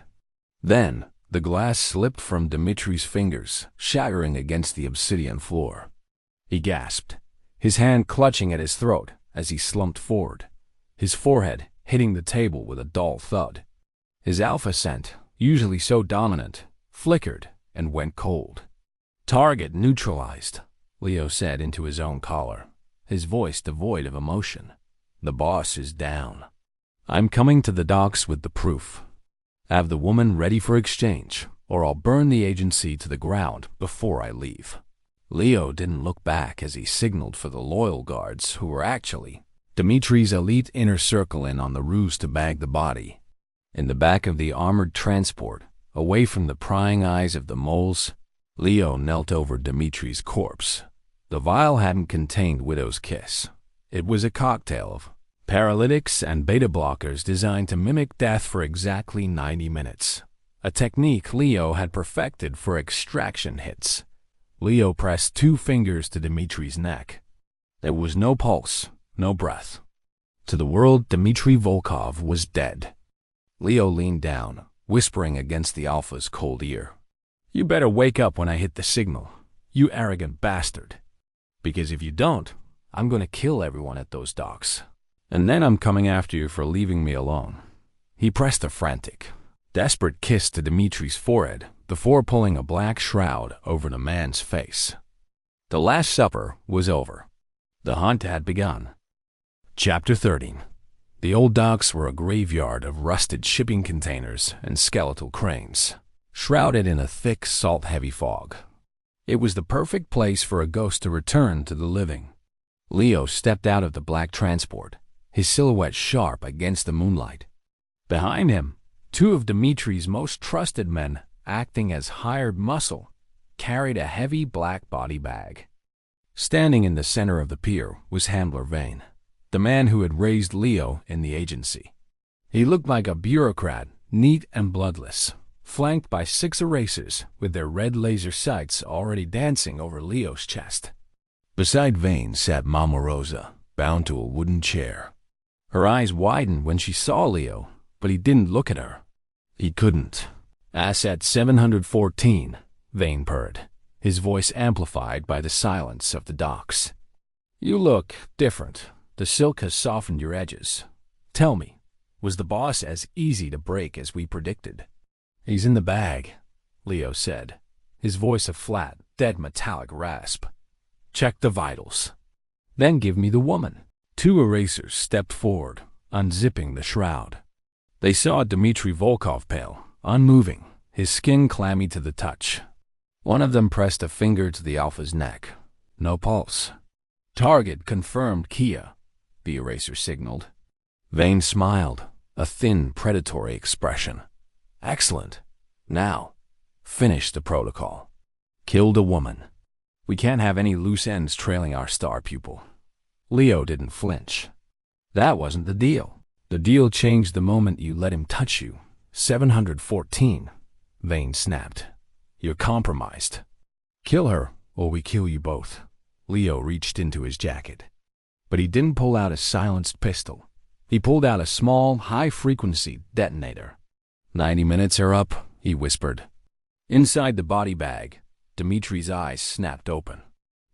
Then, the glass slipped from Dimitri's fingers, shattering against the obsidian floor. He gasped, his hand clutching at his throat as he slumped forward, his forehead hitting the table with a dull thud. His alpha scent, usually so dominant, flickered and went cold. "Target neutralized," Leo said into his own collar, his voice devoid of emotion. "The boss is down. I'm coming to the docks with the proof. Have the woman ready for exchange, or I'll burn the agency to the ground before I leave." Leo didn't look back as he signaled for the loyal guards who were actually Dimitri's elite inner circle in on the ruse to bag the body. In the back of the armored transport, away from the prying eyes of the moles, Leo knelt over Dimitri's corpse. The vial hadn't contained Widow's Kiss. It was a cocktail of paralytics and beta blockers designed to mimic death for exactly 90 minutes, a technique Leo had perfected for extraction hits. Leo pressed 2 fingers to Dimitri's neck. There was no pulse, no breath. To the world, Dimitri Volkov was dead. Leo leaned down, whispering against the Alpha's cold ear. "You better wake up when I hit the signal, you arrogant bastard. Because if you don't, I'm going to kill everyone at those docks. And then I'm coming after you for leaving me alone." He pressed a frantic, desperate kiss to Dimitri's forehead before pulling a black shroud over the man's face. The Last Supper was over. The hunt had begun. Chapter 13. The old docks were a graveyard of rusted shipping containers and skeletal cranes, shrouded in a thick, salt-heavy fog. It was the perfect place for a ghost to return to the living. Leo stepped out of the black transport, his silhouette sharp against the moonlight. Behind him, 2 of Dimitri's most trusted men, acting as hired muscle, carried a heavy black body bag. Standing in the center of the pier was Handler Vane, the man who had raised Leo in the agency. He looked like a bureaucrat, neat and bloodless, flanked by 6 erasers with their red laser sights already dancing over Leo's chest. Beside Vane sat Mama Rosa, bound to a wooden chair. Her eyes widened when she saw Leo, but he didn't look at her. He couldn't. "Asset 714, Vane purred, his voice amplified by the silence of the docks. "You look different. The silk has softened your edges. Tell me, was the boss as easy to break as we predicted?" "He's in the bag," Leo said, his voice a flat, dead metallic rasp. "Check the vitals. Then give me the woman." 2 erasers stepped forward, unzipping the shroud. They saw Dimitri Volkov pale, unmoving, his skin clammy to the touch. One of them pressed a finger to the Alpha's neck. No pulse. "Target confirmed, Kia," the eraser signaled. Vane smiled, a thin, predatory expression. "Excellent. Now, finish the protocol. Kill the woman. We can't have any loose ends trailing our star pupil." Leo didn't flinch. "That wasn't the deal. The deal changed the moment you let him touch you. 714, Vane snapped. "You're compromised. Kill her, or we kill you both." Leo reached into his jacket. But he didn't pull out a silenced pistol. He pulled out a small, high-frequency detonator. 90 minutes are up, he whispered. Inside the body bag, Dimitri's eyes snapped open.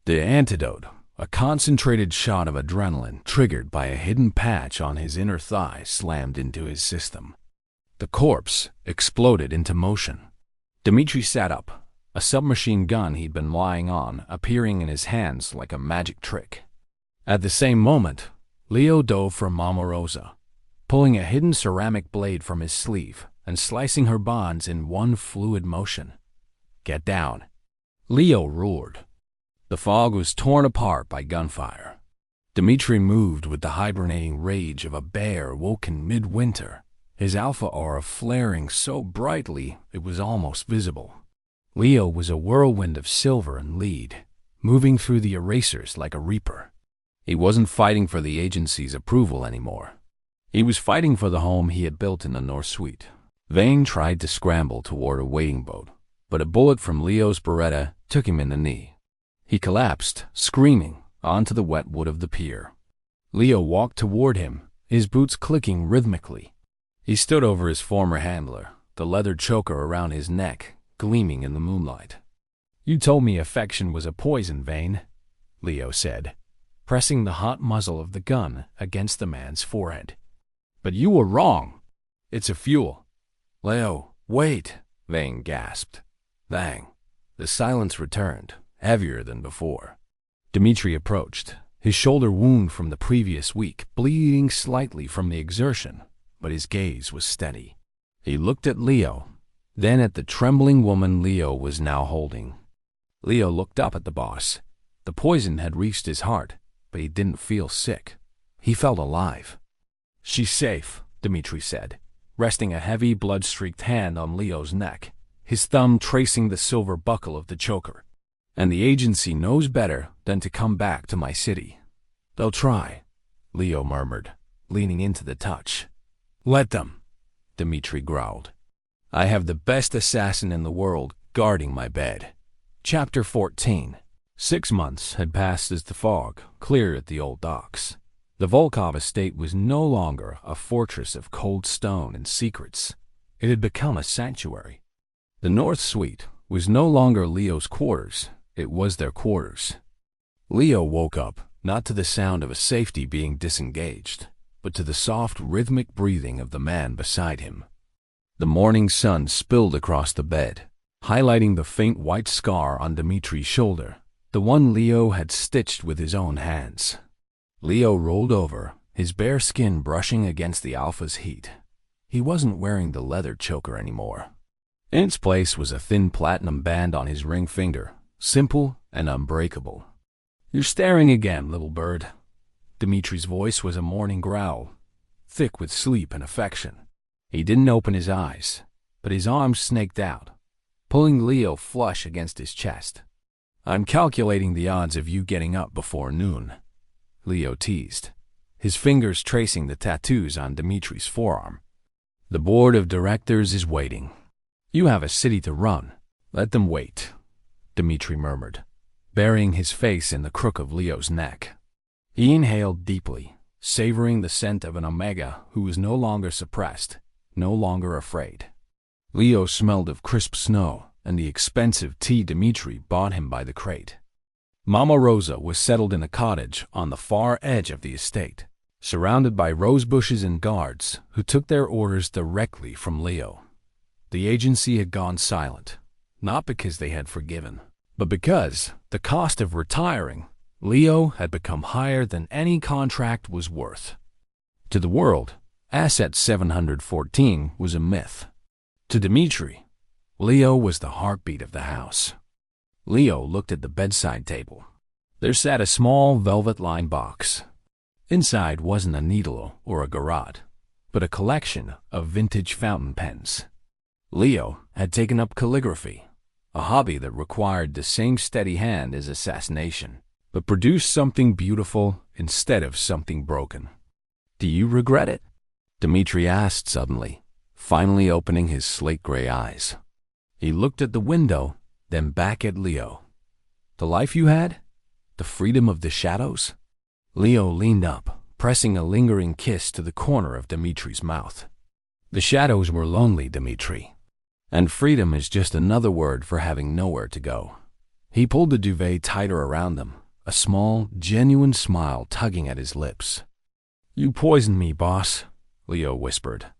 The antidote, a concentrated shot of adrenaline triggered by a hidden patch on his inner thigh, slammed into his system. The corpse exploded into motion. Dimitri sat up, a submachine gun he'd been lying on appearing in his hands like a magic trick. At the same moment, Leo dove for Mama Rosa, pulling a hidden ceramic blade from his sleeve and slicing her bonds in one fluid motion. Get down. Leo roared. The fog was torn apart by gunfire. Dimitri moved with the hibernating rage of a bear woken midwinter, his alpha aura flaring so brightly it was almost visible. Leo was a whirlwind of silver and lead, moving through the erasers like a reaper. He wasn't fighting for the agency's approval anymore. He was fighting for the home he had built in the North Suite. Vane tried to scramble toward a waiting boat, but a bullet from Leo's Beretta took him in the knee. He collapsed, screaming, onto the wet wood of the pier. Leo walked toward him, his boots clicking rhythmically. He stood over his former handler, the leather choker around his neck, gleaming in the moonlight. "You told me affection was a poison, Vane," Leo said, pressing the hot muzzle of the gun against the man's forehead. "But you were wrong. It's a fuel." "Leo, wait," Vane gasped. Bang. The silence returned, heavier than before. Dimitri approached, his shoulder wound from the previous week bleeding slightly from the exertion, but his gaze was steady. He looked at Leo, then at the trembling woman Leo was now holding. Leo looked up at the boss. The poison had reached his heart, but he didn't feel sick. He felt alive. "She's safe," Dimitri said, resting a heavy blood-streaked hand on Leo's neck, his thumb tracing the silver buckle of the choker. "And the agency knows better than to come back to my city." "They'll try," Leo murmured, leaning into the touch. "Let them," Dimitri growled. "I have the best assassin in the world guarding my bed." Chapter 14. 6 months had passed as the fog cleared at the old docks. The Volkov estate was no longer a fortress of cold stone and secrets. It had become a sanctuary. The North Suite was no longer Leo's quarters. It was their quarters. Leo woke up, not to the sound of a safety being disengaged, but to the soft, rhythmic breathing of the man beside him. The morning sun spilled across the bed, highlighting the faint white scar on Dimitri's shoulder, the one Leo had stitched with his own hands. Leo rolled over, his bare skin brushing against the Alpha's heat. He wasn't wearing the leather choker anymore. In its place was a thin platinum band on his ring finger, simple and unbreakable. "You're staring again, little bird." Dimitri's voice was a morning growl, thick with sleep and affection. He didn't open his eyes, but his arms snaked out, pulling Leo flush against his chest. "I'm calculating the odds of you getting up before noon," Leo teased, his fingers tracing the tattoos on Dimitri's forearm. "The board of directors is waiting. You have a city to run. Let them wait," Dimitri murmured, burying his face in the crook of Leo's neck. He inhaled deeply, savoring the scent of an Omega who was no longer suppressed, no longer afraid. Leo smelled of crisp snow and the expensive tea Dimitri bought him by the crate. Mama Rosa was settled in a cottage on the far edge of the estate, surrounded by rose bushes and guards who took their orders directly from Leo. The agency had gone silent, not because they had forgiven, but because the cost of retiring Leo had become higher than any contract was worth. To the world, Asset 714 was a myth. To Dimitri, Leo was the heartbeat of the house. Leo looked at the bedside table. There sat a small velvet-lined box. Inside wasn't a needle or a garrote, but a collection of vintage fountain pens. Leo had taken up calligraphy, a hobby that required the same steady hand as assassination, but produced something beautiful instead of something broken. "Do you regret it?" Dimitri asked suddenly, finally opening his slate-gray eyes. He looked at the window, then back at Leo. "The life you had? The freedom of the shadows?" Leo leaned up, pressing a lingering kiss to the corner of Dimitri's mouth. "The shadows were lonely, Dimitri. And freedom is just another word for having nowhere to go." He pulled the duvet tighter around them, a small, genuine smile tugging at his lips. "You poisoned me, boss," Leo whispered.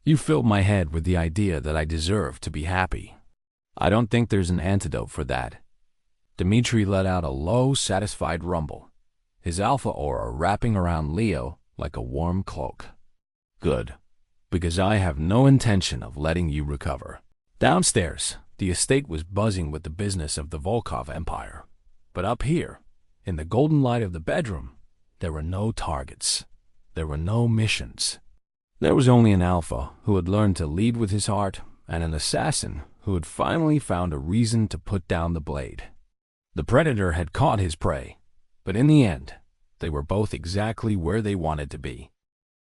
"You filled my head with the idea that I deserve to be happy. I don't think there's an antidote for that." Dimitri let out a low, satisfied rumble, his alpha aura wrapping around Leo like a warm cloak. "Good, because I have no intention of letting you recover." Downstairs, The estate was buzzing with the business of the Volkov empire. But up here, in the golden light of the bedroom, there were no targets. There were no missions. There was only an alpha who had learned to lead with his heart, and an assassin who had finally found a reason to put down the blade. The predator had caught his prey, but in the end, they were both exactly where they wanted to be.